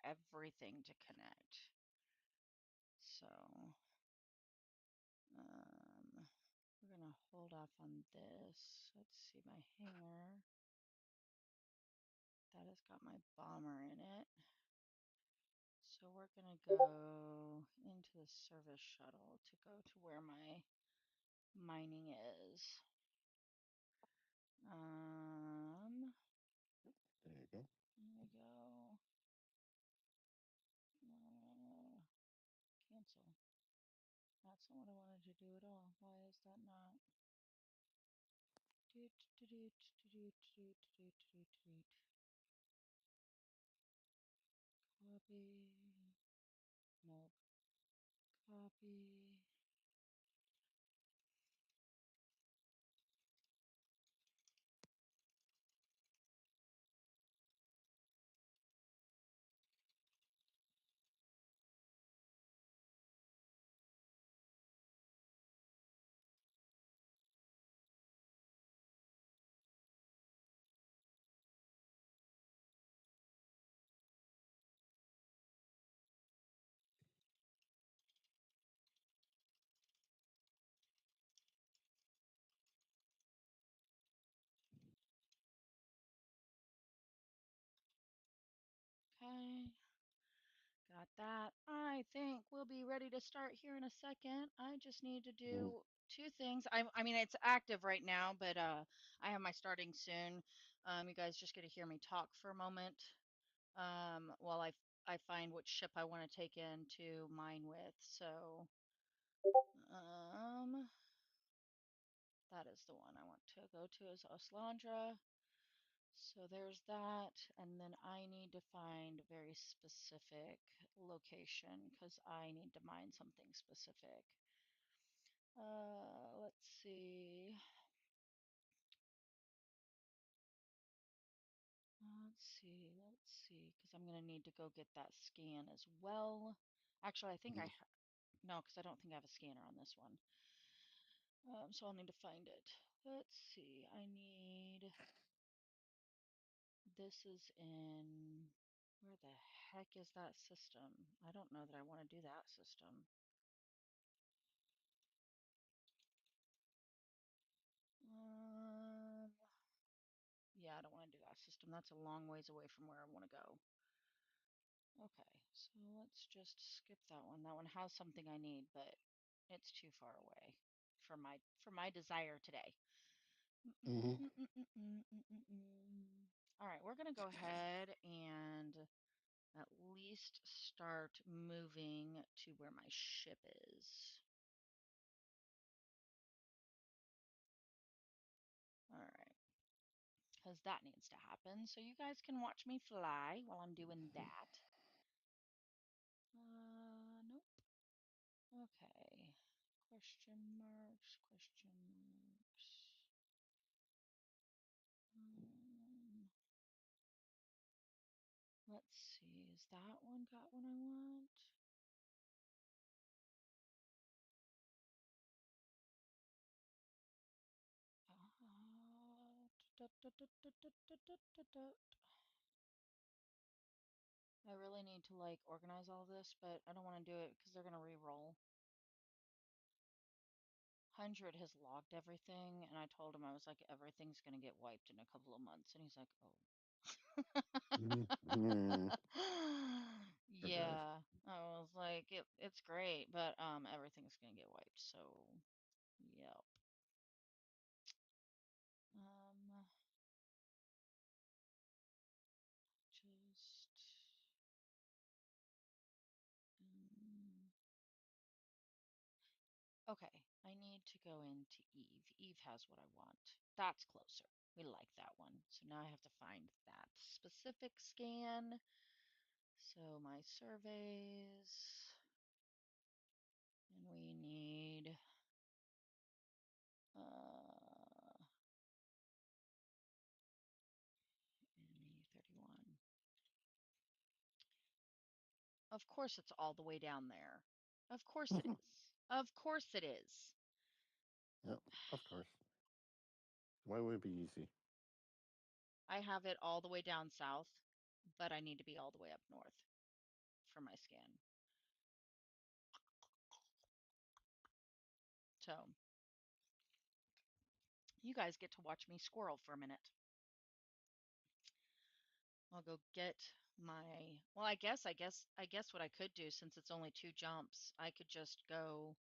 everything to connect. So, we're going to hold off on this. Let's see my hanger. That has got my bomber in it. So we're going to go into the service shuttle to go to where my mining is. There you go. There we go. Cancel. That's not what I wanted to do at all. Why is that not? Copy. Nope. Copy. Okay. Got that. I think we'll be ready to start here in a second. I just need to Mm-hmm. do two things. I mean it's active right now, but I have my starting soon. You guys just get to hear me talk for a moment while I find which ship I want to take in to mine with. So um that is the one I want to go to is Oslandra. So there's that, and then I need to find a very specific location because I need to mine something specific. Let's see. Let's see, because I'm gonna need to go get that scan as well. Actually, I think Mm-hmm. no, because I don't think I have a scanner on this one. So I'll need to find it. Let's see. I need. This is in. Where the heck is that system? I don't know that I want to do that system. Um, yeah, I don't want to do that system. That's a long ways away from where I want to go. Okay, so let's just skip that one. That one has something I need, but it's too far away for my desire today. Mm-hmm. All right, we're gonna go ahead and at least start moving to where my ship is. All right, because that needs to happen. So you guys can watch me fly while I'm doing that. Nope. Okay. Question marks, question marks. Um, let's see. Is that one got what I want? Da, da, da, da, da, da, da, da, da. I really need to like organize all this, but I don't want to do it because they're gonna re-roll. 100 has logged everything, and I told him I was like, everything's gonna get wiped in a couple of months, and he's like, oh. Mm-hmm. Oh gosh. Yeah, I was like, it's great, but everything's gonna get wiped, so yep. Um, just um, okay. I need to go into Eve. Eve has what I want. That's closer. We like that one. So now I have to find that specific scan. So my surveys, and we need uh ME31. Of course it's all the way down there. Of course it is. Of course it is. Yep, of course. Why would it be easy? I have it all the way down south, but I need to be all the way up north. for my scan. So you guys get to watch me squirrel for a minute. I'll go get my, well, I guess what I could do, since it's only 2 jumps, I could just go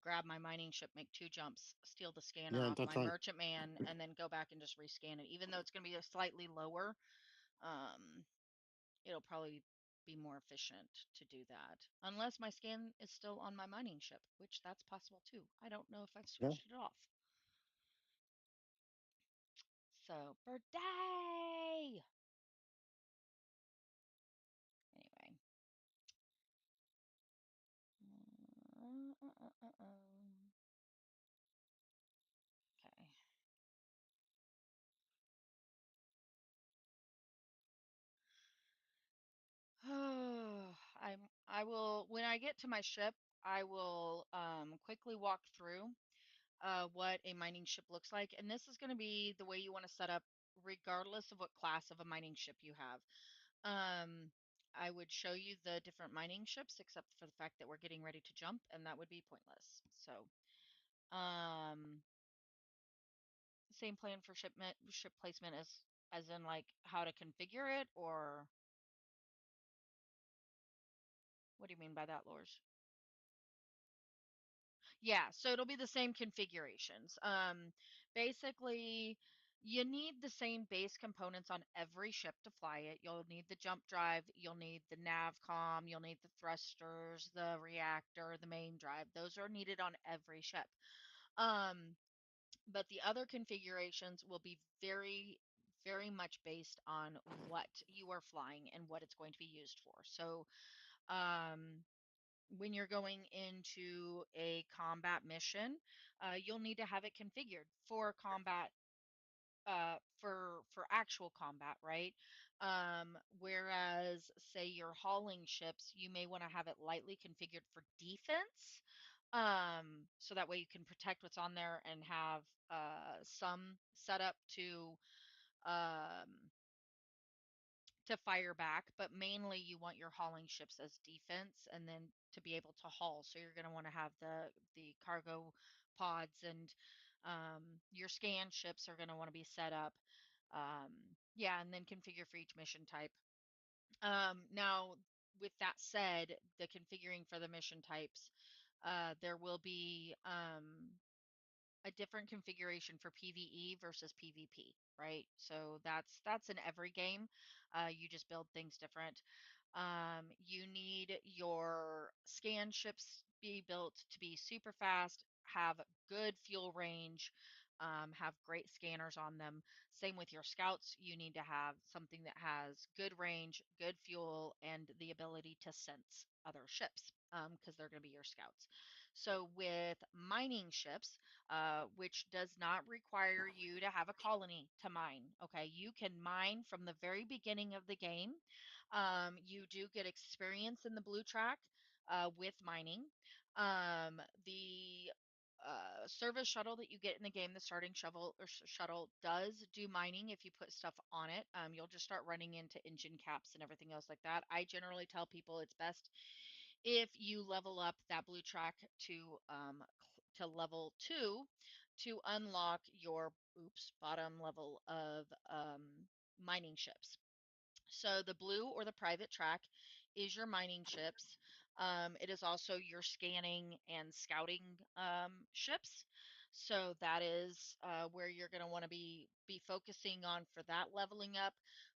grab my mining ship, make 2 jumps, steal the scanner Yeah, off that's my fine. merchantman, and then go back and just rescan it. Even though it's going to be a slightly lower, um, it'll probably be more efficient to do that. Unless my scan is still on my mining ship, which that's possible too. I don't know if I've Yeah. switched it off. So, birthday! Anyway. Okay. I will, when I get to my ship, I will quickly walk through what a mining ship looks like. And this is going to be the way you want to set up regardless of what class of a mining ship you have. Um, I would show you the different mining ships except for the fact that we're getting ready to jump, and that would be pointless. So, um, same plan for ship placement as in like how to configure it, or what do you mean by that, Lors? Yeah, so it'll be the same configurations. Basically, you need the same base components on every ship to fly it. You'll need the jump drive, you'll need the navcom, you'll need the thrusters, the reactor, the main drive. Those are needed on every ship. Um, but the other configurations will be very, very much based on what you are flying and what it's going to be used for. So, um, when you're going into a combat mission, you'll need to have it configured for combat, for actual combat, right? Whereas, say you're hauling ships, you may want to have it lightly configured for defense, so that way you can protect what's on there and have some setup um, to fire back, but mainly you want your hauling ships as defense and then to be able to haul. So you're going to want to have the cargo pods, and your scan ships are going to want to be set up. Yeah, and then configure for each mission type. Now, with that said, the configuring for the mission types, there will be a different configuration for PvE versus PvP, right? So that's in every game. You just build things different. You need your scan ships be built to be super fast, have good fuel range, have great scanners on them. Same with your scouts. You need to have something that has good range, good fuel, and the ability to sense other ships, because they're going to be your scouts. So with mining ships, which does not require you to have a colony to mine. Okay, you can mine from the very beginning of the game. You do get experience in the blue track with mining. The service shuttle that you get in the game, the starting shovel or shuttle, does do mining if you put stuff on it. You'll just start running into engine caps and everything else like that. I generally tell people it's best if you level up that blue track to level 2 to unlock your bottom level of mining ships. So the blue or the private track is your mining ships. It is also your scanning and scouting ships. So that is where you're going to want to be focusing on for that leveling up.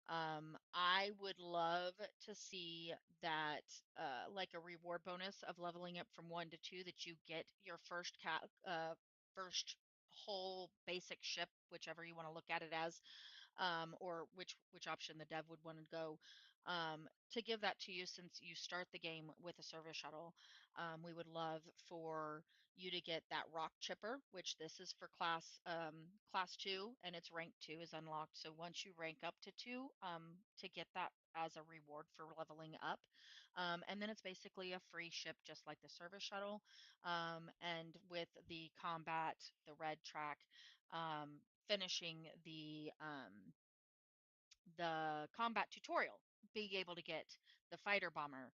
I would love to see that, like a reward bonus of leveling up from 1 to 2, that you get your first whole basic ship, whichever you want to look at it as, or which option the dev would want to go, to give that to you since you start the game with a service shuttle. We would love for you to get that rock chipper, which this is for class 2, and its rank 2 is unlocked. So once you rank up to 2, to get that as a reward for leveling up. And then it's basically a free ship, just like the service shuttle. And with the combat, the red track, finishing the combat tutorial, being able to get the fighter bomber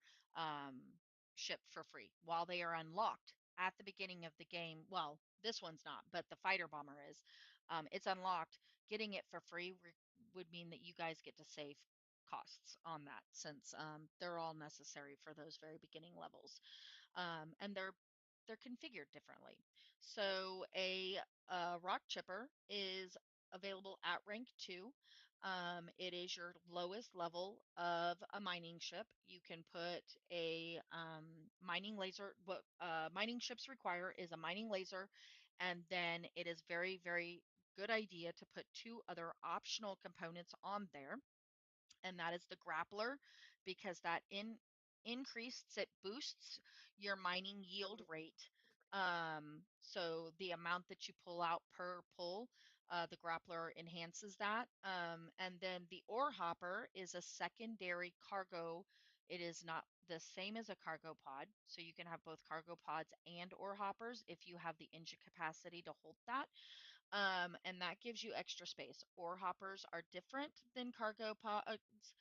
ship for free while they are unlocked at the beginning of the game. Well, this one's not, but the fighter bomber is. It's unlocked. Getting it for free would mean that you guys get to save costs on that since they're all necessary for those very beginning levels, and they're configured differently. So a rock chipper is available at rank 2. It is your lowest level of a mining ship. You can put a mining laser. What mining ships require is a mining laser, and then it is very, very good idea to put two other optional components on there, and that is the grappler, because that increases, it boosts your mining yield rate. So the amount that you pull out per pull, the grappler enhances that. And then the ore hopper is a secondary cargo. It is not the same as a cargo pod, so you can have both cargo pods and ore hoppers if you have the engine capacity to hold that. And that gives you extra space. Ore hoppers are different than cargo pods.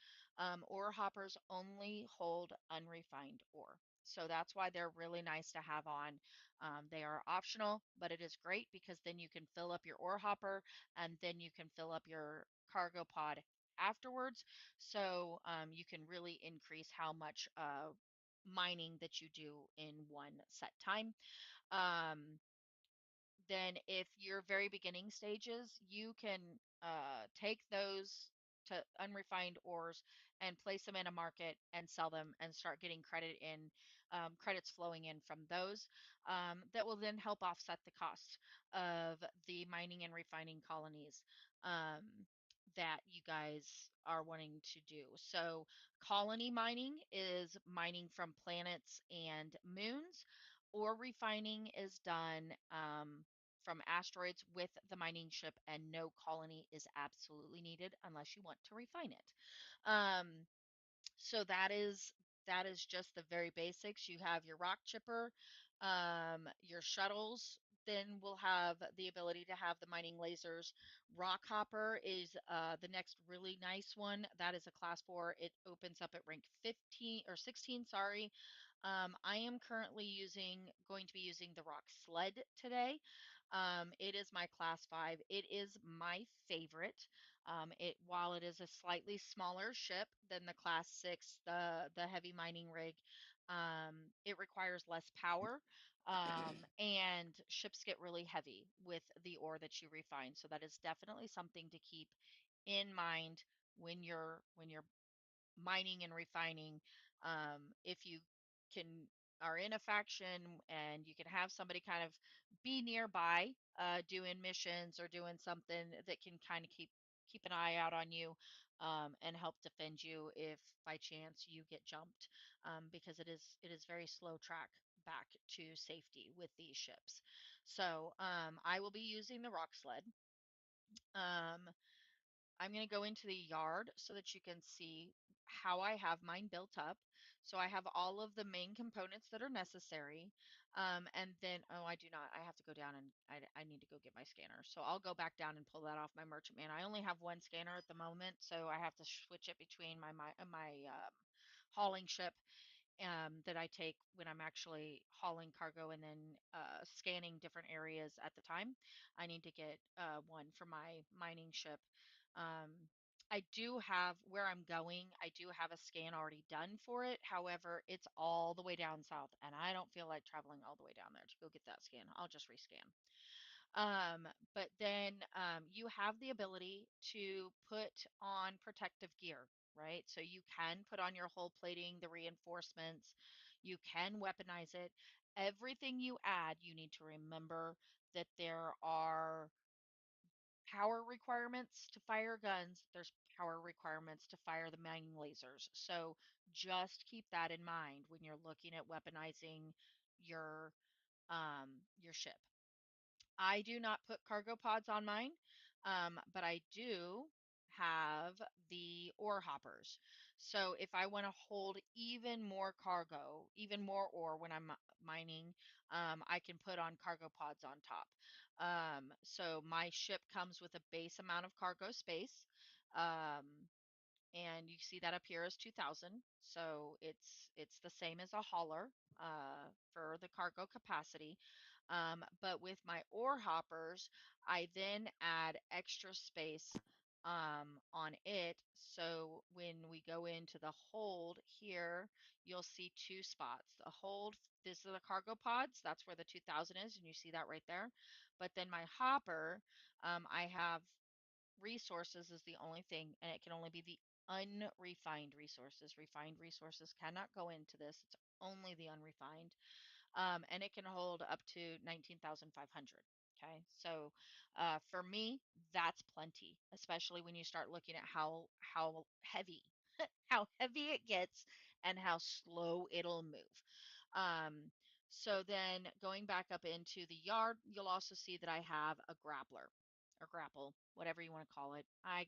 Ore hoppers only hold unrefined ore. So that's why they're really nice to have on. They are optional, but it is great because then you can fill up your ore hopper and then you can fill up your cargo pod afterwards. So you can really increase how much mining that you do in one set time. Um, then if you're very beginning stages, you can take those to unrefined ores and place them in a market and sell them and start getting credits flowing in from those, that will then help offset the cost of the mining and refining colonies um, that you guys are wanting to do. So colony mining is mining from planets and moons, or refining is done from asteroids with the mining ship, and no colony is absolutely needed unless you want to refine it. Um, so that is just the very basics. You have your rock chipper, your shuttles. Then we'll have the ability to have the mining lasers. Rock hopper is the next really nice one. That is a class 4. It opens up at rank 15 or 16. Sorry. I am currently going to be using the rock sled today. It is my class 5. It is my favorite. While it is a slightly smaller ship than the Class 6, the heavy mining rig, it requires less power, and ships get really heavy with the ore that you refine. So that is definitely something to keep in mind when you're mining and refining. If you can are in a faction and you can have somebody kind of be nearby, doing missions or doing something that can kind of keep an eye out on you, and help defend you if by chance you get jumped, because it is very slow track back to safety with these ships. So I will be using the rock sled. Um, I'm going to go into the yard so that you can see how I have mine built up. So I have all of the main components that are necessary. And then, oh, I do not. I have to go down and I need to go get my scanner. So I'll go back down and pull that off my merchant man. I only have one scanner at the moment, so I have to switch it between my hauling ship, that I take when I'm actually hauling cargo and then scanning different areas at the time. I need to get one for my mining ship. Um, I do have where I'm going, I do have a scan already done for it. However, it's all the way down south, and I don't feel like traveling all the way down there to go get that scan. I'll just rescan. But then you have the ability to put on protective gear, right? So you can put on your hull plating, the reinforcements, you can weaponize it. Everything you add, you need to remember that there are power requirements to fire guns, there's power requirements to fire the mining lasers. So just keep that in mind when you're looking at weaponizing your ship. I do not put cargo pods on mine, but I do have the ore hoppers. So if I want to hold even more cargo, even more ore when I'm mining, I can put on cargo pods on top. So my ship comes with a base amount of cargo space. Um, and you see that up here as 2000. So it's the same as a hauler for the cargo capacity. But with my ore hoppers, I then add extra space on it. So when we go into the hold here, you'll see two spots. The hold, this is the cargo pods. That's where the 2000 is, and you see that right there. But then my hopper, I have resources is the only thing, and it can only be the unrefined resources. Refined resources cannot go into this. It's only the unrefined. And it can hold up to 19,500. Okay, so for me, that's plenty, especially when you start looking at how heavy how heavy it gets and how slow it'll move. Um, so then going back up into the yard, you'll also see that I have a grappler or grapple, whatever you want to call it. I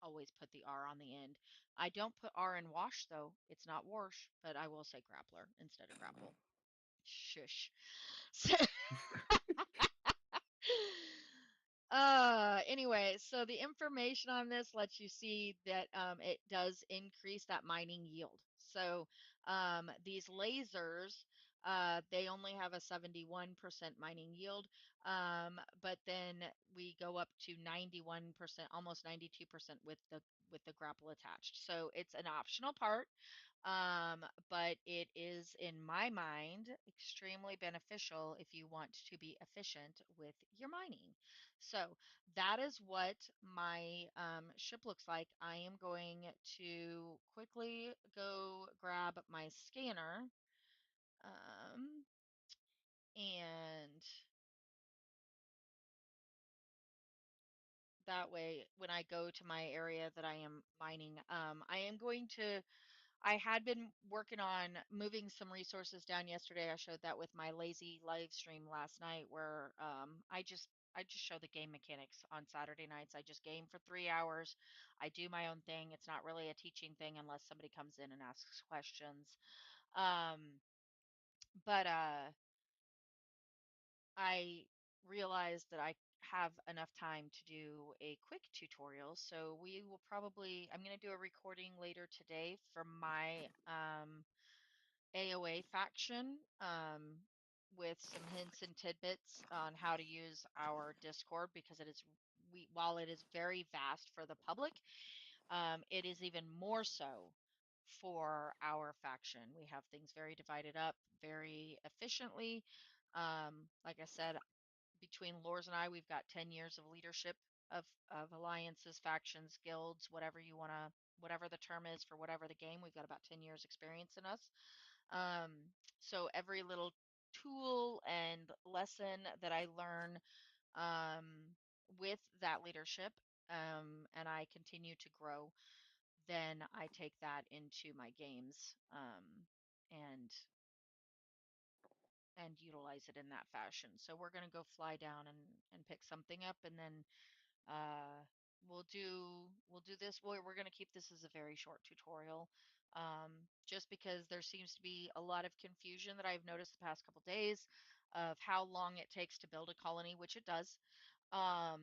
always put the R on the end. I don't put R in wash though. It's not wash, but I will say grappler instead of grapple. Shush. So, anyway, so the information on this lets you see that it does increase that mining yield. So these lasers, they only have a 71% mining yield, but then we go up to 91%, almost 92% with the grapple attached. So it's an optional part, but it is, in my mind, extremely beneficial if you want to be efficient with your mining. So that is what my ship looks like. I am going to quickly go grab my scanner, um, and that way, when I go to my area that I am mining, I am going to I had been working on moving some resources down yesterday. I showed that with my lazy live stream last night where I just show the game mechanics on Saturday nights. I just game for 3 hours. I do my own thing. It's not really a teaching thing unless somebody comes in and asks questions. Um, but I realized that I have enough time to do a quick tutorial. So I'm going to do a recording later today from my AOA faction, with some hints and tidbits on how to use our Discord because while it is very vast for the public, it is even more so for our faction. We have things very divided up very efficiently. Like I said, between Lors and I, we've got 10 years of leadership of alliances, factions, guilds, whatever the term is for whatever the game. We've got about 10 years experience in us. So every little tool and lesson that I learn with that leadership, and I continue to grow, then I take that into my games, and utilize it in that fashion. So we're gonna go fly down and pick something up, and then uh, we'll do this. We're going to keep this as a very short tutorial, just because there seems to be a lot of confusion that I've noticed the past couple days of how long it takes to build a colony, which it does, um,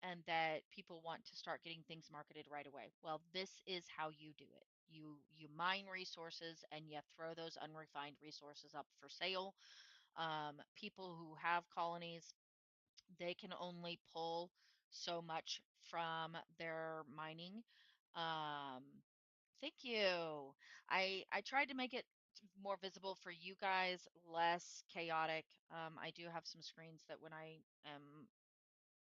and that people want to start getting things marketed right away. Well, this is how you do it. You mine resources and you throw those unrefined resources up for sale. People who have colonies, they can only pull so much from their mining. Um, Thank you. I tried to make it more visible for you guys, less chaotic. I do have some screens that when I am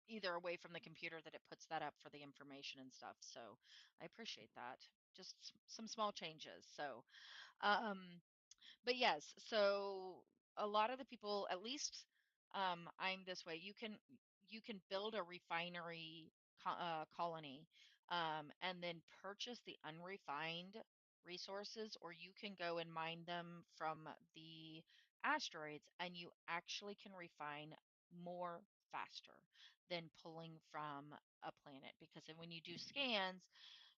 either away from the computer that it puts that up for the information and stuff. So I appreciate that. Just some small changes. So, um, but yes, so a lot of the people, at least I'm this way. You can build a refinery colony, and then purchase the unrefined resources, or you can go and mine them from the asteroids, and you actually can refine more faster than pulling from a planet. Because then when you do scans,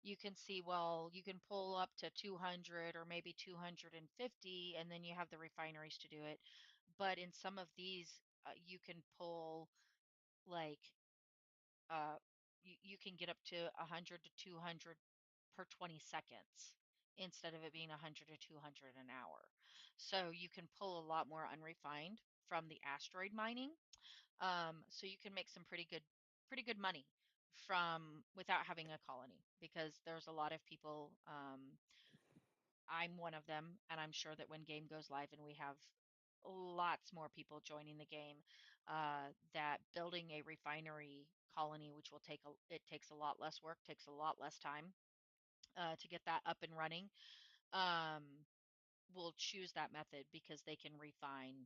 you can see, well, you can pull up to 200 or maybe 250, and then you have the refineries to do it. But in some of these, you can pull like, uh, you can get up to 100 to 200 per 20 seconds instead of it being 100 to 200 an hour. So you can pull a lot more unrefined from the asteroid mining. So you can make some pretty good money from without having a colony because there's a lot of people. I'm one of them, and I'm sure that when game goes live and we have lots more people joining the game, that building a refinery colony, which will it takes a lot less work, takes a lot less time to get that up and running, um, will choose that method because they can refine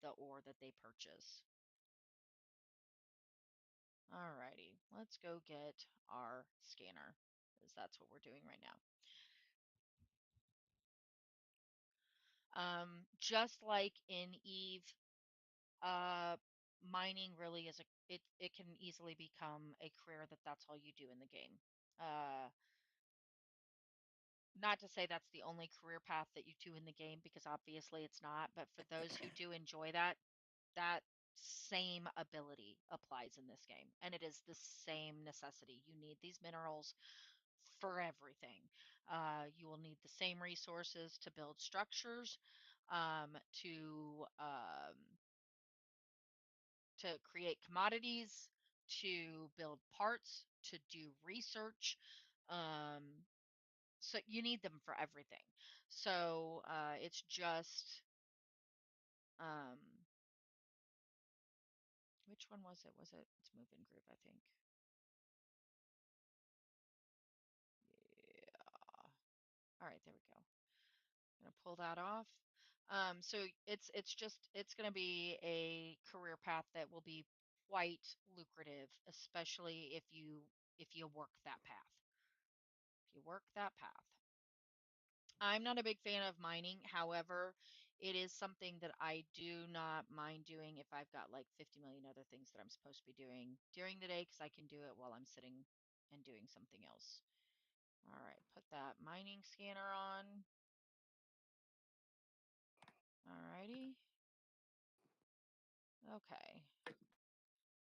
the ore that they purchase. Alrighty, let's go get our scanner, because that's what we're doing right now. Just like in Eve, uh, mining really is it can easily become a career that's all you do in the game. Uh, Not to say that's the only career path that you do in the game, because obviously it's not, but for those who do enjoy that, that same ability applies in this game, and it is the same necessity. You need these minerals for everything. You will need the same resources to build structures, to create commodities, to build parts, to do research. Um, so you need them for everything. So it's just um, which one was it? Was it? It's Moving Group, I think. Yeah. All right, there we go. Gonna pull that off. So it's gonna be a career path that will be quite lucrative, especially if you work that path. If you work that path. I'm not a big fan of mining. However, it is something that I do not mind doing if I've got like 50 million other things that I'm supposed to be doing during the day, because I can do it while I'm sitting and doing something else. All right, put that mining scanner on. All righty. Okay.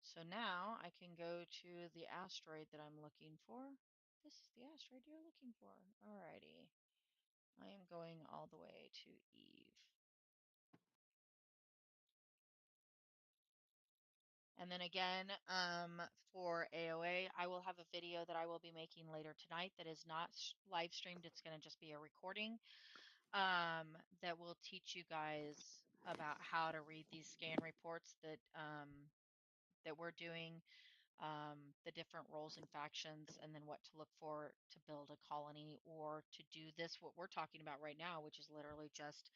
So now I can go to the asteroid that I'm looking for. This is the asteroid you're looking for. Alrighty. I am going all the way to Eve. And then again, for AOA, I will have a video that I will be making later tonight that is not live streamed. It's going to just be a recording, that will teach you guys about how to read these scan reports that we're doing, the different roles and factions, and then what to look for to build a colony or to do this, what we're talking about right now, which is literally just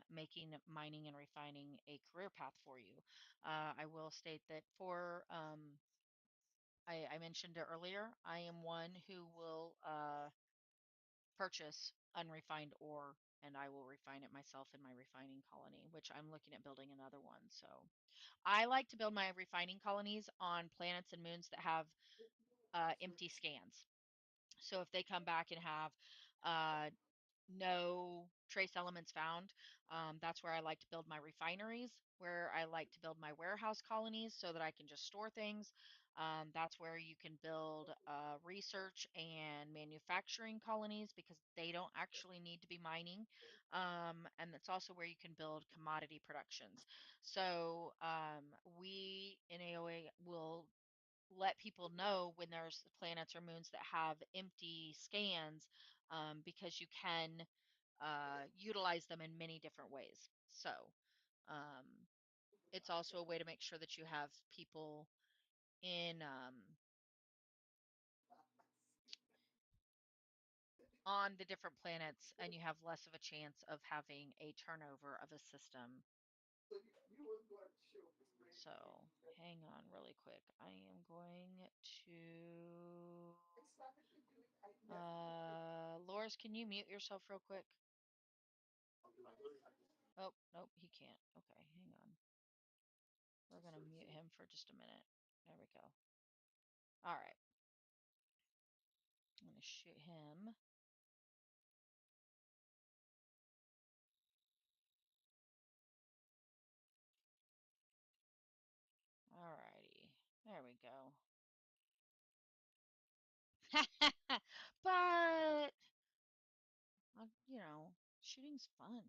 making mining and refining a career path for you. I will state that I mentioned it earlier, I am one who will purchase unrefined ore, and I will refine it myself in my refining colony, which I'm looking at building another one. So I like to build my refining colonies on planets and moons that have empty scans. So if they come back and have uh, no trace elements found, that's where I like to build my refineries, where I like to build my warehouse colonies so that I can just store things. That's where you can build research and manufacturing colonies because they don't actually need to be mining. And that's also where you can build commodity productions. So we in AOA will let people know when there's planets or moons that have empty scans, because you can utilize them in many different ways. So um, it's also a way to make sure that you have people in on the different planets, and you have less of a chance of having a turnover of a system. So hang on really quick. I am going to Loris, can you mute yourself real quick? Oh, nope, he can't. Okay, hang on. We're gonna mute him for just a minute. There we go. All right, I'm gonna shoot him. All righty, there we go. shooting's fun.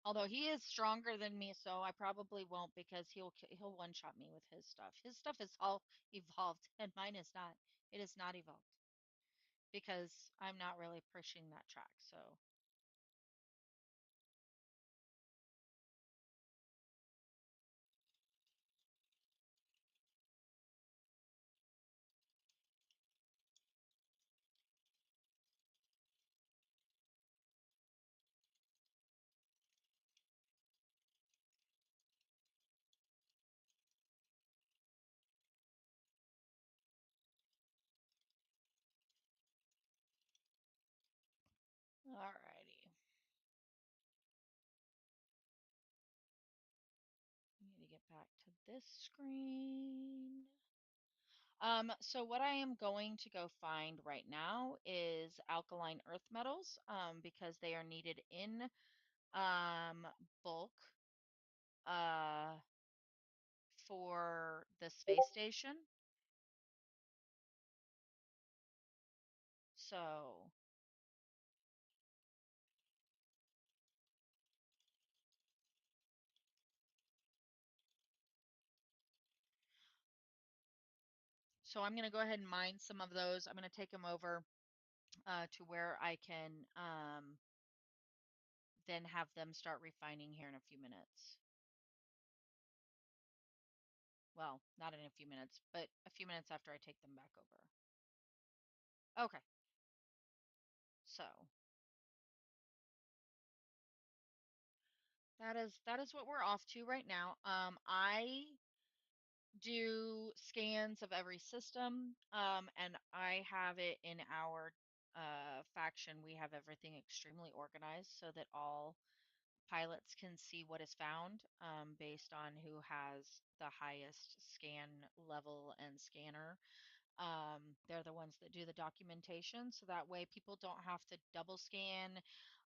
Although he is stronger than me, so I probably won't because he'll one shot me with his stuff. His stuff is all evolved, and mine is not. It is not evolved because I'm not really pushing that track. So, alrighty. I need to get back to this screen. So what I am going to go find right now is alkaline earth metals, because they are needed in bulk uh, for the space station. So, so I'm going to go ahead and mine some of those. I'm going to take them over to where I can then have them start refining here in a few minutes. Well, not in a few minutes, but a few minutes after I take them back over. Okay, so that is what we're off to right now. I do scans of every system, and I have it in our faction. We have everything extremely organized so that all pilots can see what is found based on who has the highest scan level and scanner. They're the ones that do the documentation, so that way people don't have to double scan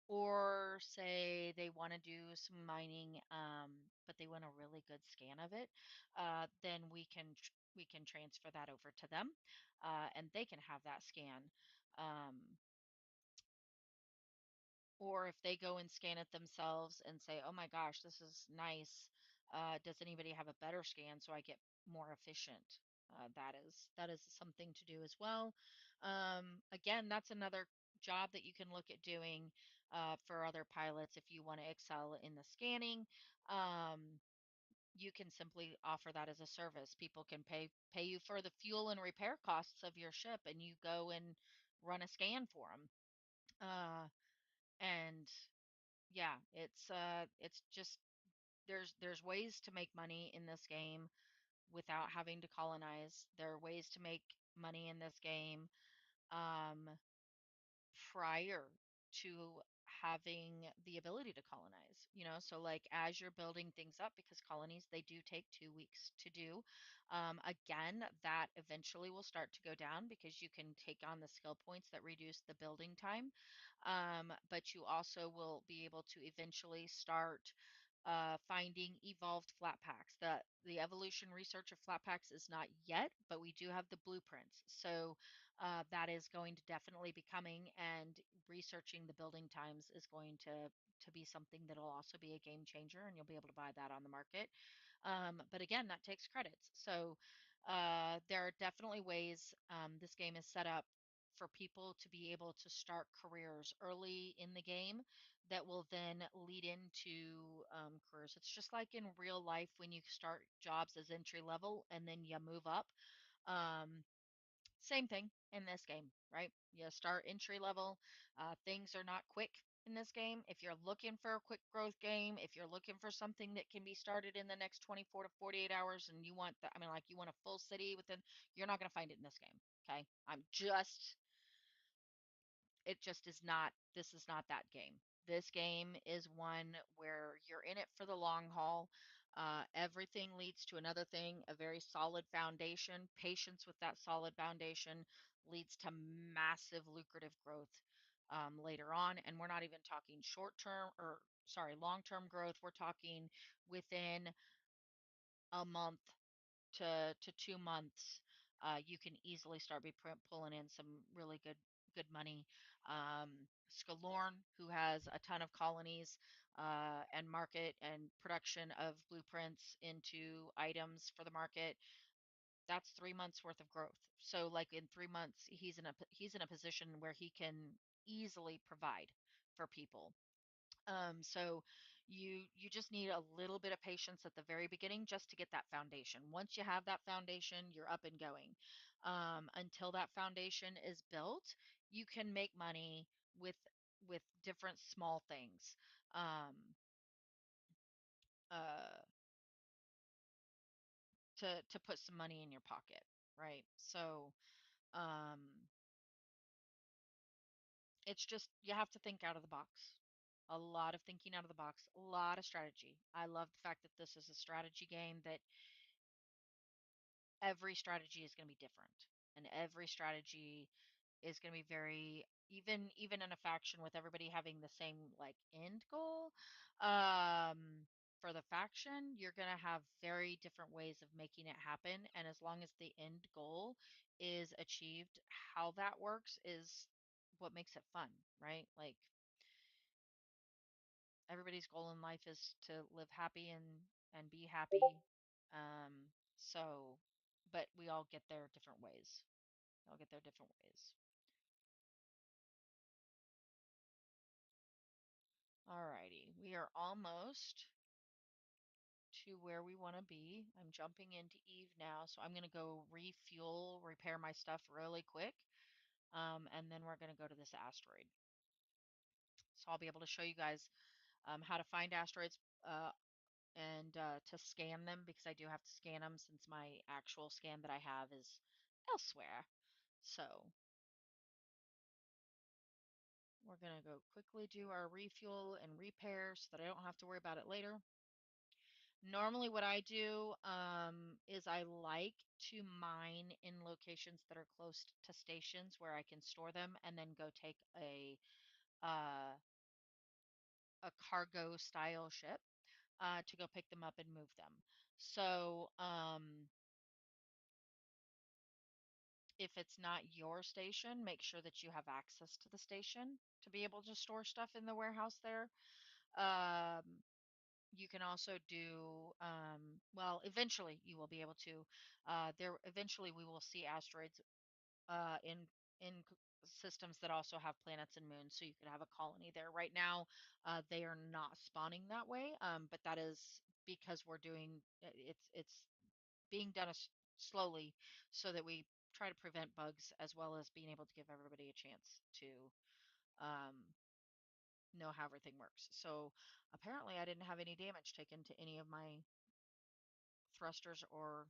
or say they want to do some mining, but they want a really good scan of it. Then we can transfer that over to them, and they can have that scan. Um, or if they go and scan it themselves and say, "Oh my gosh, this is nice. Does anybody have a better scan so I get more efficient?" That is something to do as well. Again, that's another job that you can look at doing for other pilots if you want to excel in the scanning. Um, you can simply offer that as a service. People can pay you for the fuel and repair costs of your ship, and you go and run a scan for them. And yeah, it's just there's ways to make money in this game without having to colonize. There are ways to make money in this game um, prior to having the ability to colonize. So like as you're building things up, because colonies they do take 2 weeks to do. Again, that eventually will start to go down because you can take on the skill points that reduce the building time. But you also will be able to eventually start finding evolved flat packs. The evolution research of flat packs is not yet, but we do have the blueprints. So that is going to definitely be coming, and researching the building times is going to be something that'll also be a game changer, and you'll be able to buy that on the market. But again, that takes credits. So there are definitely ways. This game is set up for people to be able to start careers early in the game that will then lead into careers. It's just like in real life when you start jobs as entry level and then you move up. Um, Same thing in this game, right? You start entry level. Things are not quick in this game. If you're looking for a quick growth game, if you're looking for something that can be started in the next 24 to 48 hours and you want the, I mean, like you want a full city within, you're not going to find it in this game. Okay. It just is not, this is not that game. This game is one where you're in it for the long haul. Everything leads to another thing, a very solid foundation. Patience with that solid foundation leads to massive lucrative growth later on. And we're not even talking short term or, sorry, long term growth. We're talking within a month to 2 months, you can easily start pulling in some really good money. Scalorn, who has a ton of colonies and market and production of blueprints into items for the market. That's 3 months worth of growth. So like in 3 months, he's in a position where he can easily provide for people. So you just need a little bit of patience at the very beginning just to get that foundation. Once you have that foundation, you're up and going. Until that foundation is built, you can make money with different small things. Um, uh, to put some money in your pocket, right? So um, it's just you have to think out of the box. A lot of thinking out of the box, a lot of strategy. I love the fact that this is a strategy game that every strategy is going to be different, and every strategy is going to be very, even in a faction with everybody having the same like end goal. um for the faction, you're going to have very different ways of making it happen, and as long as the end goal is achieved, how that works is what makes it fun, right? Like everybody's goal in life is to live happy and be happy. So but we all get there different ways. We all get there different ways. Alrighty, we are almost to where we want to be. I'm jumping into Eve now, so I'm gonna go refuel, repair my stuff really quick, and then we're gonna go to this asteroid. So I'll be able to show you guys how to find asteroids, and to scan them, because I do have to scan them since my actual scan that I have is elsewhere. So we're gonna go quickly do our refuel and repair so that I don't have to worry about it later. Normally, what I do is I like to mine in locations that are close to stations where I can store them, and then go take uh, a cargo style ship to go pick them up and move them. So if it's not your station, make sure that you have access to the station to be able to store stuff in the warehouse there. Um, you can also do, well, eventually you will be able to. Eventually we will see asteroids in systems that also have planets and moons, so you could have a colony there. Right now, they are not spawning that way, but that is because we're doing it's being done slowly, so that we try to prevent bugs, as well as being able to give everybody a chance to um, know how everything works. So apparently, I didn't have any damage taken to any of my thrusters or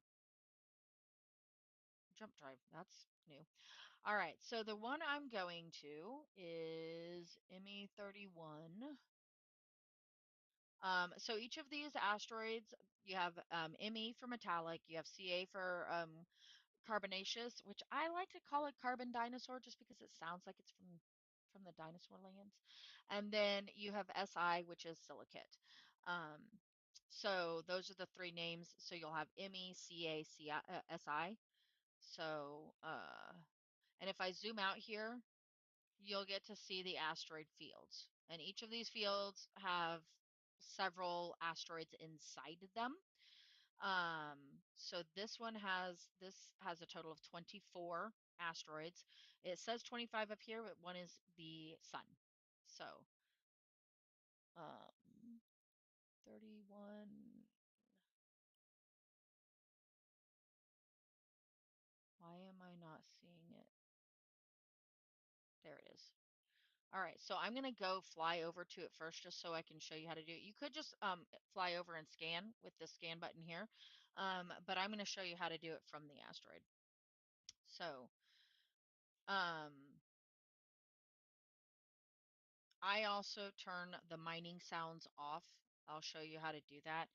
jump drive. That's new. All right, so the one I'm going to is ME31. So each of these asteroids, you have ME for metallic, you have CA for carbonaceous, which I like to call it carbon dinosaur just because it sounds like it's from the dinosaur lands. And then you have SI, which is silicate. Um, so those are the three names. So you'll have ME, CA, SI. So, and if I zoom out here, you'll get to see the asteroid fields. And each of these fields have several asteroids inside them. So this has a total of 24 asteroids. It says 25 up here, but one is the sun. So, um, 31. Why am I not seeing it? There it is. All right, so I'm gonna go fly over to it first just so I can show you how to do it. You could just fly over and scan with the scan button here, but I'm gonna show you how to do it from the asteroid. So um, I also turn the mining sounds off. I'll show you how to do that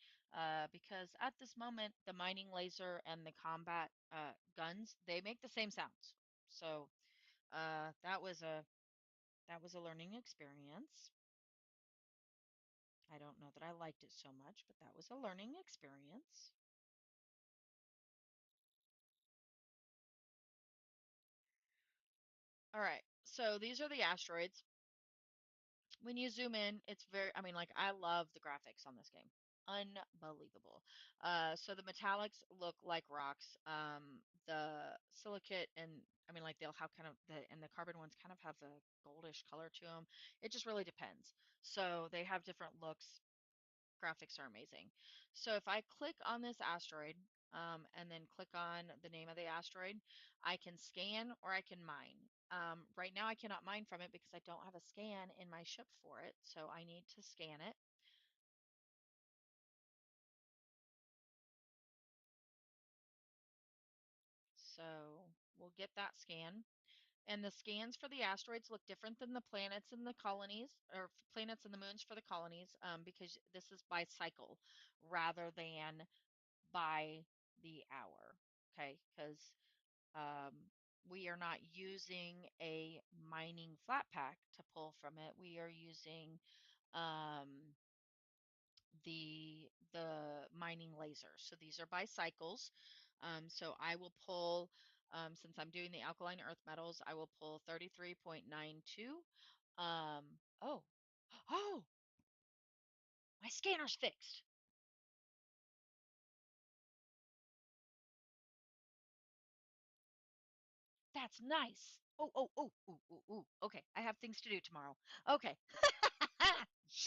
because at this moment, the mining laser and the combat guns, they make the same sounds. So that was a learning experience. I don't know that I liked it so much, but that was a learning experience. All right, so these are the asteroids. when you zoom in, it's very, I mean, like, I love the graphics on this game. Unbelievable. So the metallics look like rocks. The silicate and, I mean, like, they'll have kind of and the carbon ones kind of have a goldish color to them. It just really depends. So they have different looks. Graphics are amazing. So if I click on this asteroid, and then click on the name of the asteroid, I can scan or I can mine. Right now I cannot mine from it because I don't have a scan in my ship for it, so I need to scan it. So we'll get that scan. And the scans for the asteroids look different than the planets and the colonies, or planets and the moons for the colonies, because this is by cycle rather than by the hour. Okay, because we are not using a mining flat pack to pull from it. We are using um, the mining laser. So these are by cycles. So I will pull, since I'm doing the alkaline earth metals, I will pull 33.92. Oh, oh, my scanner's fixed. That's nice. Oh, oh, oh, ooh, ooh, ooh. Okay, I have things to do tomorrow. Okay.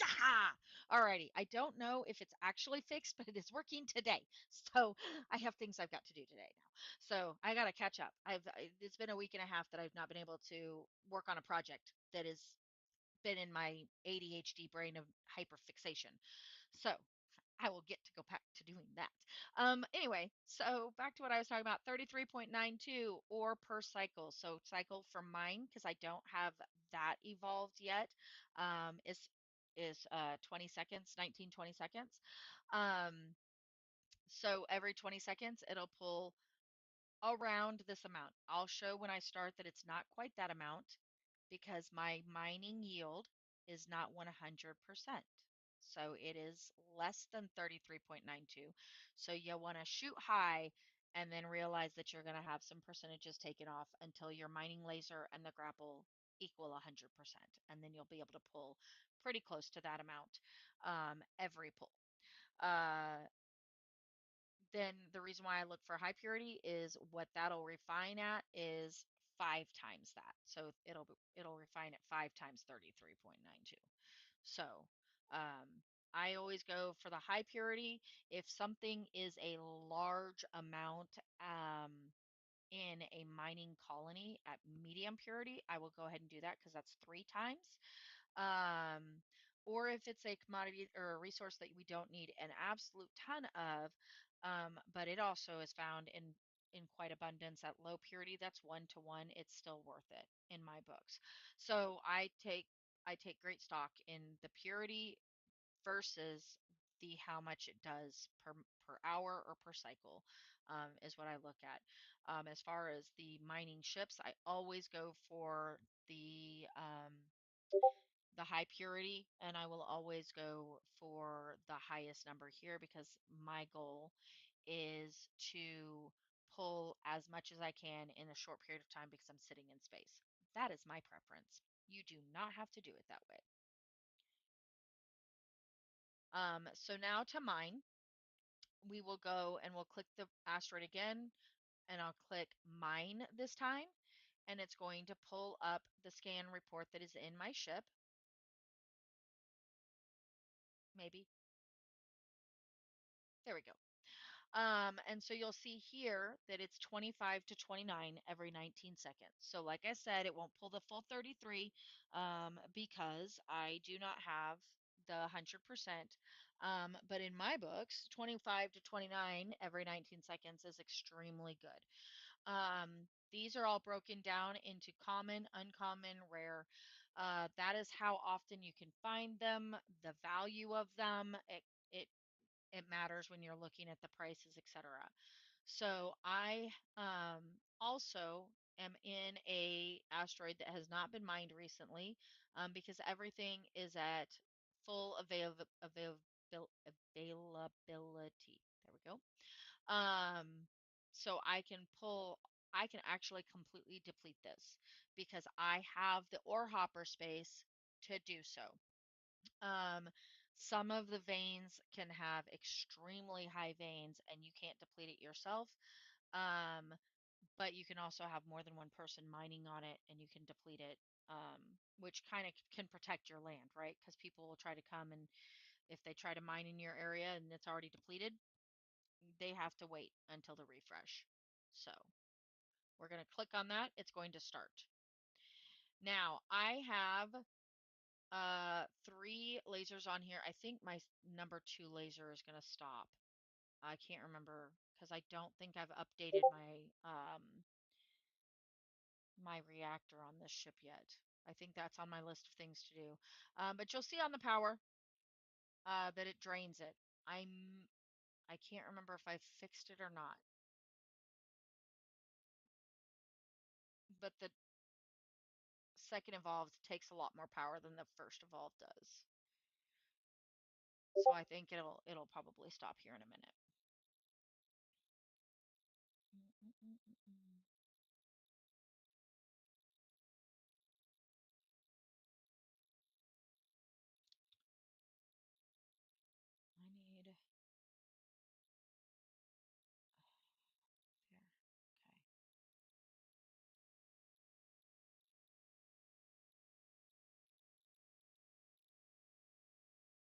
Yeah. Alrighty. I don't know if it's actually fixed, but it is working today. So I have things I've got to do today now. So I got to catch up. It's been a week and a half that I've not been able to work on a project that has been in my ADHD brain of hyperfixation. So I will get to go back to doing that. Anyway, so back to what I was talking about, 33.92 or per cycle. So cycle for mine, because I don't have that evolved yet, is 20 seconds, 19, 20 seconds. Um, so every 20 seconds, it'll pull around this amount. I'll show when I start that it's not quite that amount because my mining yield is not 100%. So it is less than 33.92. So you'll want to shoot high and then realize that you're going to have some percentages taken off until your mining laser and the grapple equal 100%. And then you'll be able to pull pretty close to that amount every pull. Uh, then the reason why I look for high purity is what that'll refine at is 5 times that. So it'll refine at 5 times 33.92. So I always go for the high purity. If something is a large amount in a mining colony at medium purity, I will go ahead and do that because that's 3 times. Um, or if it's a commodity or a resource that we don't need an absolute ton of, but it also is found in quite abundance at low purity, that's 1 to 1. It's still worth it in my books. So I take great stock in the purity versus the how much it does per hour or per cycle, is what I look at. As far as the mining ships, I always go for the high purity, and I will always go for the highest number here because my goal is to pull as much as I can in a short period of time because I'm sitting in space. That is my preference. You do not have to do it that way. So now to mine, we will go and we'll click the asteroid again, and I'll click mine this time, and it's going to pull up the scan report that is in my ship. Maybe. There we go. And so you'll see here that it's 25 to 29 every 19 seconds. So like I said, it won't pull the full 33 because I do not have the 100%. But in my books, 25 to 29 every 19 seconds is extremely good. These are all broken down into common, uncommon, rare. That is how often you can find them, the value of them. It it matters when you're looking at the prices, etc. So I also am in a asteroid that has not been mined recently, because everything is at full availability. There we go. Um, so I can actually completely deplete this because I have the ore hopper space to do so. Some of the veins can have extremely high veins and you can't deplete it yourself. Um, but you can also have more than one person mining on it and you can deplete it, which kind of can protect your land, right? Because people will try to come, and if they try to mine in your area and it's already depleted, they have to wait until the refresh. So we're going to click on that. It's going to start. Now I have three lasers on here. I think my number two laser is going to stop. I can't remember because I don't think I've updated my reactor on this ship yet. I think that's on my list of things to do. But you'll see on the power that it drains it. I'm I can't remember if I fixed it or not. But the second evolved takes a lot more power than the first evolved does. So I think it'll probably stop here in a minute. Mm, mm, mm, mm, mm. I need there. Okay.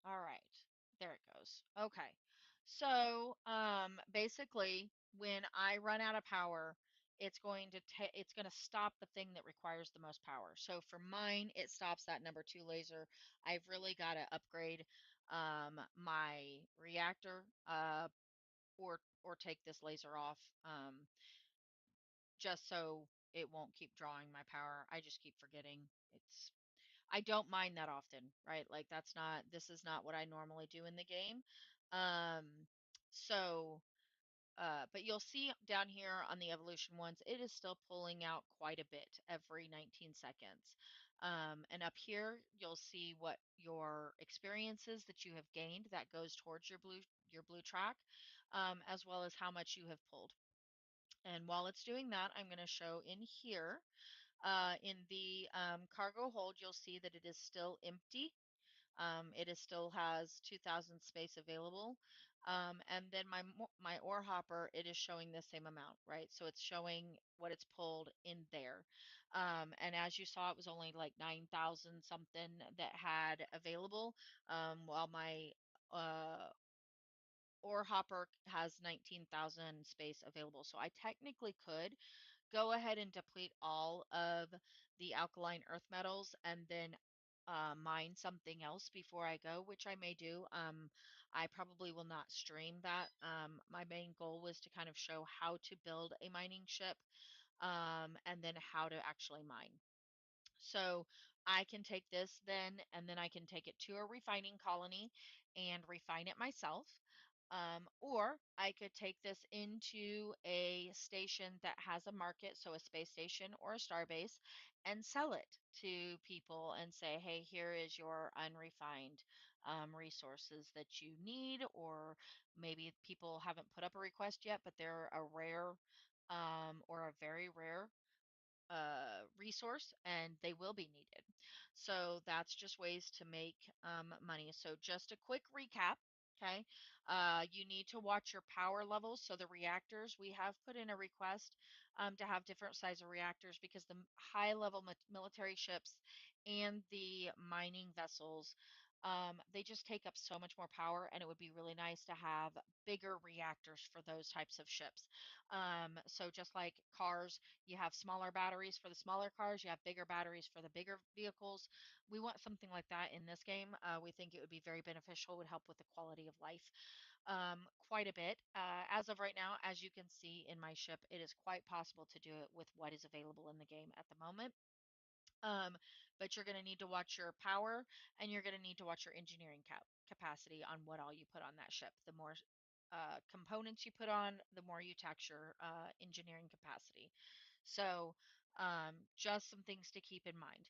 All right. There it goes. Okay. So, basically, when I run out of power, it's going to stop the thing that requires the most power. So for mine, it stops that number two laser. I've really got to upgrade my reactor or take this laser off just so it won't keep drawing my power. I just keep forgetting. I don't mind that often, right? Like this is not what I normally do in the game. Um, so, but you'll see down here on the evolution ones, it is still pulling out quite a bit every 19 seconds. And up here, you'll see what your experiences that you have gained that goes towards your blue track, as well as how much you have pulled. And while it's doing that, I'm going to show in here in the cargo hold, you'll see that it is still empty. It is still has 2,000 space available. And then my ore hopper, it is showing the same amount, right? So it's showing what it's pulled in there. And as you saw, it was only like 9,000 something that had available, while my uh, ore hopper has 19,000 space available. So I technically could go ahead and deplete all of the alkaline earth metals and then mine something else before I go, which I may do. I probably will not stream that. My main goal was to kind of show how to build a mining ship, and then how to actually mine. So I can take this then, and then I can take it to a refining colony and refine it myself. Or I could take this into a station that has a market, so a space station or a starbase, and sell it to people and say, hey, here is your unrefined resources that you need. Or maybe people haven't put up a request yet, but they're a rare or a very rare resource and they will be needed. So that's just ways to make money. So just a quick recap. Okay, you need to watch your power levels. So the reactors, we have put in a request to have different size of reactors because the high level military ships and the mining vessels, they just take up so much more power, and it would be really nice to have bigger reactors for those types of ships. So just like cars, you have smaller batteries for the smaller cars, you have bigger batteries for the bigger vehicles. We want something like that in this game. We think it would be very beneficial, would help with the quality of life quite a bit. As of right now, as you can see in my ship, it is quite possible to do it with what is available in the game at the moment. Um, but you're going to need to watch your power, and you're going to need to watch your engineering capacity on what all you put on that ship. The more components you put on, the more you tax your engineering capacity. So, just some things to keep in mind.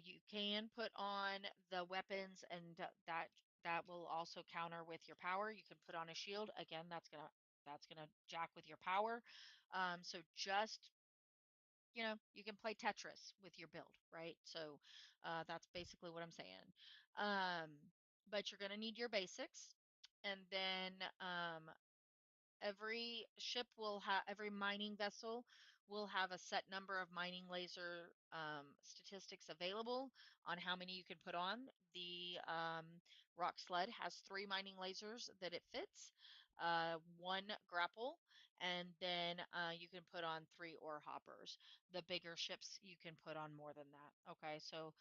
You can put on the weapons, and that will also counter with your power. You can put on a shield. Again, that's gonna jack with your power. So just you can play Tetris with your build, right? So that's basically what I'm saying. Um, but you're going to need your basics. And then every mining vessel will have a set number of mining laser statistics available on how many you can put on. The rock sled has 3 mining lasers that it fits, 1 grapple, and then you can put on 3 ore hoppers. The bigger ships, you can put on more than that. Okay, so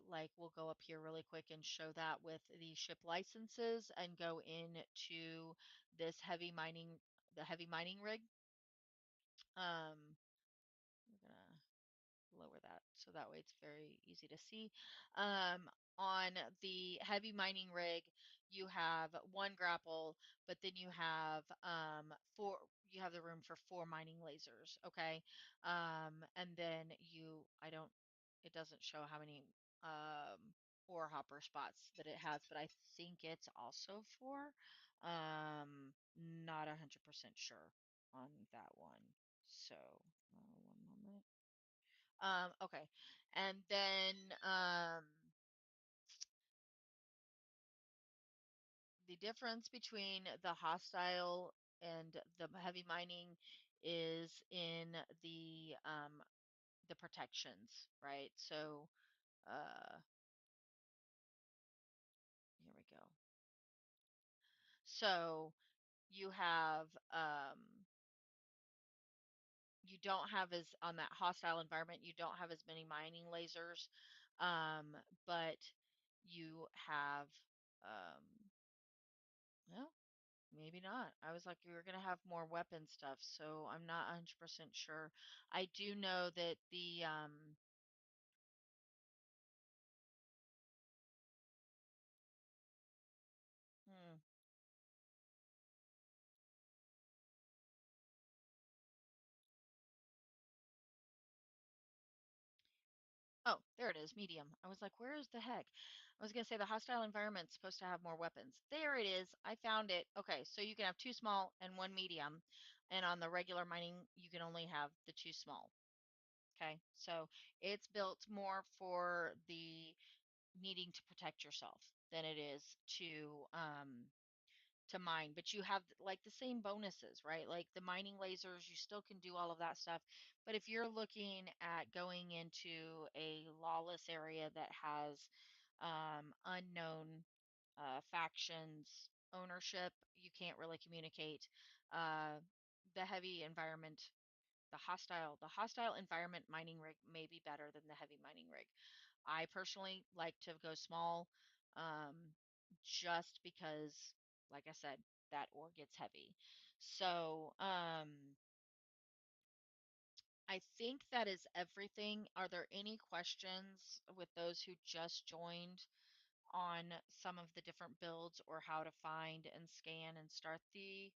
like we'll go up here really quick and show that with the ship licenses and go into this the heavy mining rig. We're gonna lower that so that way it's very easy to see. On the heavy mining rig, you have 1 grapple, but then you have the room for 4 mining lasers, okay? And then it doesn't show how many um, ore hopper spots that it has, but I think it's also 4. Not 100% sure on that one. So, one moment. Okay. And then the difference between the hostile and the heavy mining is in the protections, right? So uh here we go. So you have you don't have as on that hostile environment, you don't have as many mining lasers, but you have um well, maybe not. I was like, you're gonna have more weapon stuff, so I'm not 100% sure. I do know that hmm. Oh, there it is, medium. I was like, where is the heck? I was gonna say the hostile environment's supposed to have more weapons. There it is. I found it. Okay, so you can have 2 small and 1 medium, and on the regular mining, you can only have the 2 small. Okay, so it's built more for the needing to protect yourself than it is to mine, but you have like the same bonuses, right? Like the mining lasers, you still can do all of that stuff. But if you're looking at going into a lawless area that has unknown factions ownership, you can't really communicate. Uh, the heavy environment, the hostile environment mining rig may be better than the heavy mining rig. I personally like to go small, um, just because, like I said, that ore gets heavy. So, I think that is everything. Are there any questions with those who just joined on some of the different builds or how to find and scan and start the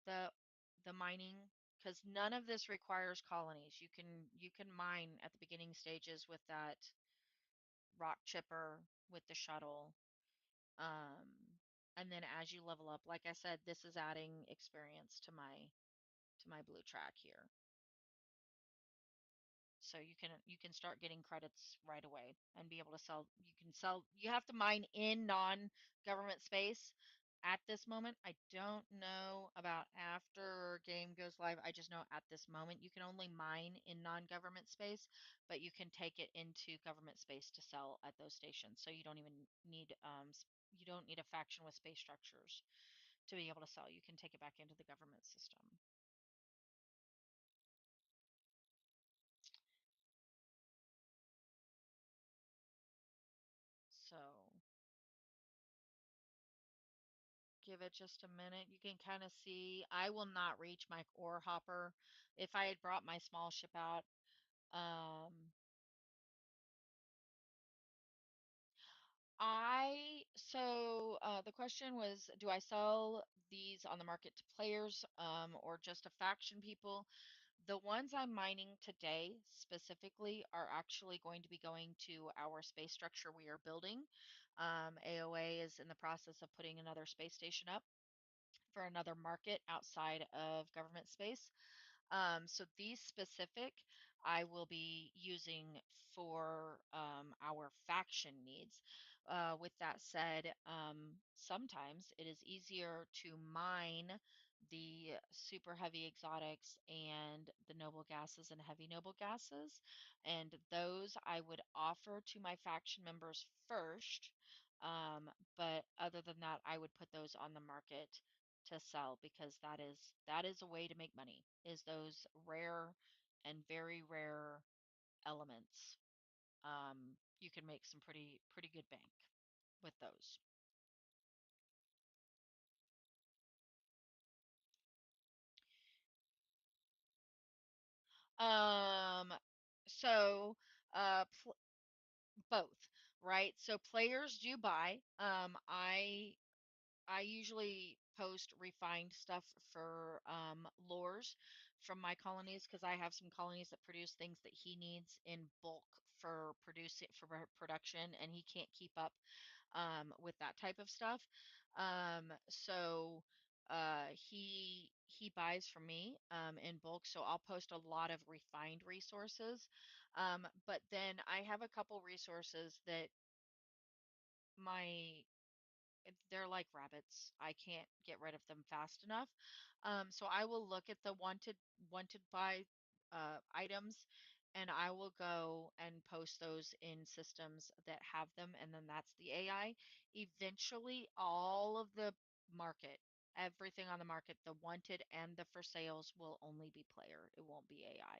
the mining? Because none of this requires colonies. You can mine at the beginning stages with that rock chipper with the shuttle. Um, and then as you level up, like I said, this is adding experience to my blue track here. So you can start getting credits right away and be able to sell. You have to mine in non-government space at this moment. I don't know about after game goes live. I just know at this moment you can only mine in non-government space, but you can take it into government space to sell at those stations. So you don't even need you don't need a faction with space structures to be able to sell. You can take it back into the government system. So give it just a minute. You can kind of see I will not reach my ore hopper. If I had brought my small ship out, um, the question was, do I sell these on the market to players, or just to faction people? The ones I'm mining today specifically are actually going to be going to our space structure we are building. AOA is in the process of putting another space station up for another market outside of government space. So these specific, I will be using for our faction needs. With that said, sometimes it is easier to mine the super heavy exotics and the noble gases and heavy noble gases, and those I would offer to my faction members first. But other than that, I would put those on the market to sell because that is a way to make money, is those rare and very rare elements. You can make some pretty good bank with those. Um, so pl both, right? So players do buy. I usually post refined stuff for lures from my colonies because I have some colonies that produce things that he needs in bulk for producing for production, and he can't keep up with that type of stuff. So he buys from me in bulk, so I'll post a lot of refined resources. But then I have a couple resources that my they're like rabbits. I can't get rid of them fast enough. So I will look at the wanted by items, and I will go and post those in systems that have them, and then that's the AI. Eventually, all of the market, everything on the market, the wanted and the for sales will only be player. It won't be AI.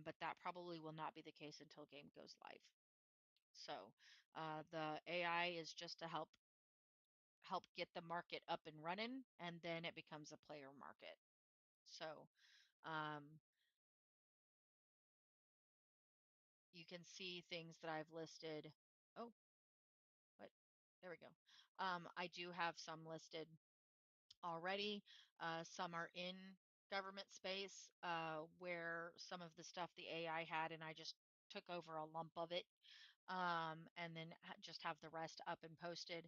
But that probably will not be the case until game goes live. So the AI is just to help get the market up and running, and then it becomes a player market. So um, you can see things that I've listed. Oh, what? There we go. I do have some listed already. Some are in government space where some of the stuff the AI had, and I just took over a lump of it and then just have the rest up and posted.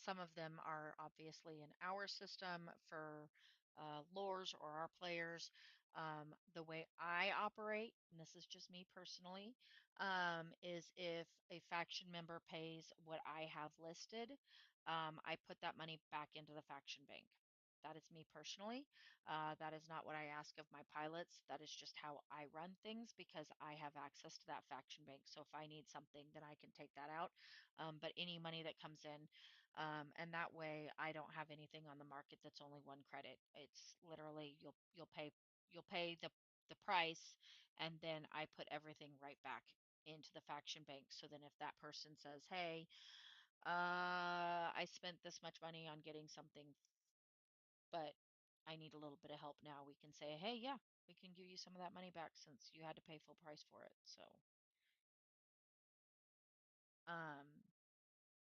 Some of them are obviously in our system for lores or our players. The way I operate, and this is just me personally, is if a faction member pays what I have listed, I put that money back into the faction bank. That is me personally. That is not what I ask of my pilots. That is just how I run things because I have access to that faction bank. So if I need something, then I can take that out. But any money that comes in, and that way I don't have anything on the market that's only one credit. It's literally you'll pay the price, and then I put everything right back into the faction bank. So then if that person says, "Hey, I spent this much money on getting something, but I need a little bit of help now," we can say, "Hey, yeah, we can give you some of that money back since you had to pay full price for it." So, um,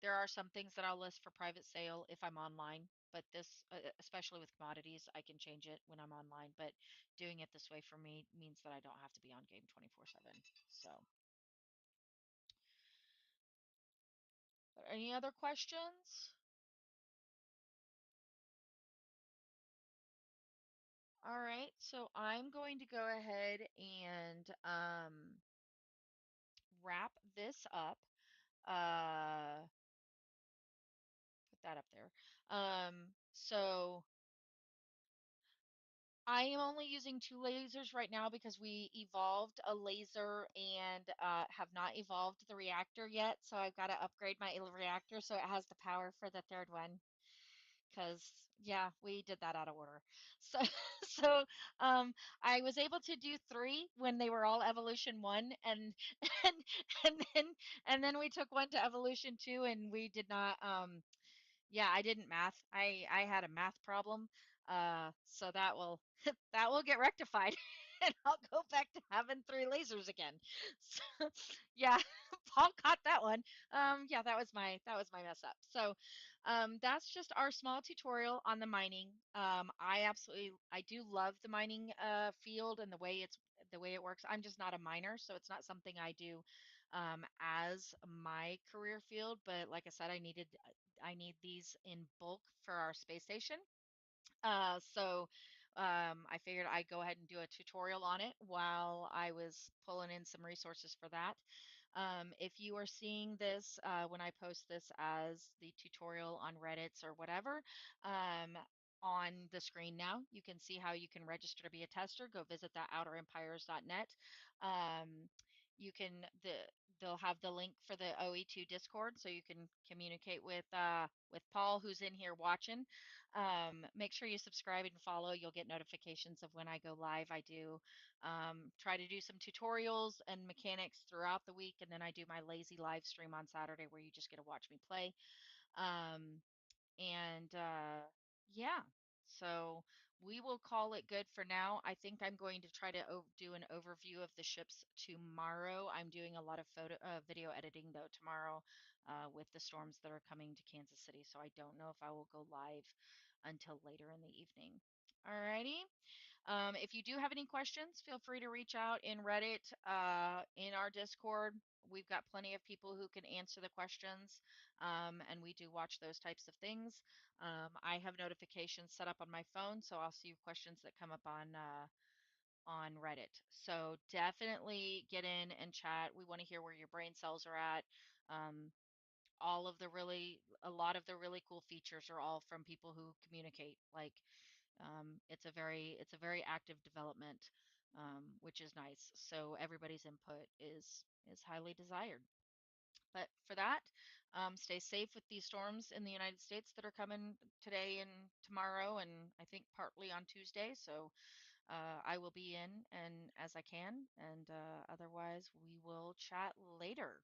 there are some things that I'll list for private sale if I'm online, but this, especially with commodities, I can change it when I'm online. But doing it this way for me means that I don't have to be on game 24/7. So, but any other questions? All right, so I'm going to go ahead and wrap this up. Uh, put that up there. So I am only using two lasers right now because we evolved a laser and have not evolved the reactor yet. So I've got to upgrade my reactor so it has the power for the third one. Because yeah, we did that out of order. So so um, I was able to do three when they were all evolution one, and and then and then we took one to evolution two, and we did not. Yeah, I didn't math. I had a math problem. So that will that will get rectified, and I'll go back to having three lasers again. So, yeah, Paul caught that one. Yeah, that was my mess up. So, that's just our small tutorial on the mining. I do love the mining field and the way it works. I'm just not a miner, so it's not something I do as my career field. But like I said, I need these in bulk for our space station. So I figured I'd go ahead and do a tutorial on it while I was pulling in some resources for that. If you are seeing this when I post this as the tutorial on Reddit or whatever, um, on the screen now, you can see how you can register to be a tester. Go visit that outerempires.net. Um, you can they'll have the link for the OE2 Discord, so you can communicate with Paul, who's in here watching. Make sure you subscribe and follow. You'll get notifications of when I go live. I do try to do some tutorials and mechanics throughout the week, and then I do my lazy live stream on Saturday where you just get to watch me play. Um, and yeah, so we will call it good for now. I think I'm going to try to do an overview of the ships tomorrow. I'm doing a lot of video editing though tomorrow with the storms that are coming to Kansas City, so I don't know if I will go live until later in the evening. Alrighty. If you do have any questions, feel free to reach out in Reddit, in our Discord. We've got plenty of people who can answer the questions, and we do watch those types of things. I have notifications set up on my phone, so I'll see questions that come up on Reddit. So definitely get in and chat. We want to hear where your brain cells are at. Um, a lot of the really cool features are all from people who communicate. Like it's a very active development, which is nice. So everybody's input is highly desired. But for that, stay safe with these storms in the United States that are coming today and tomorrow, and I think partly on Tuesday. So I will be in and as I can, and otherwise we will chat later.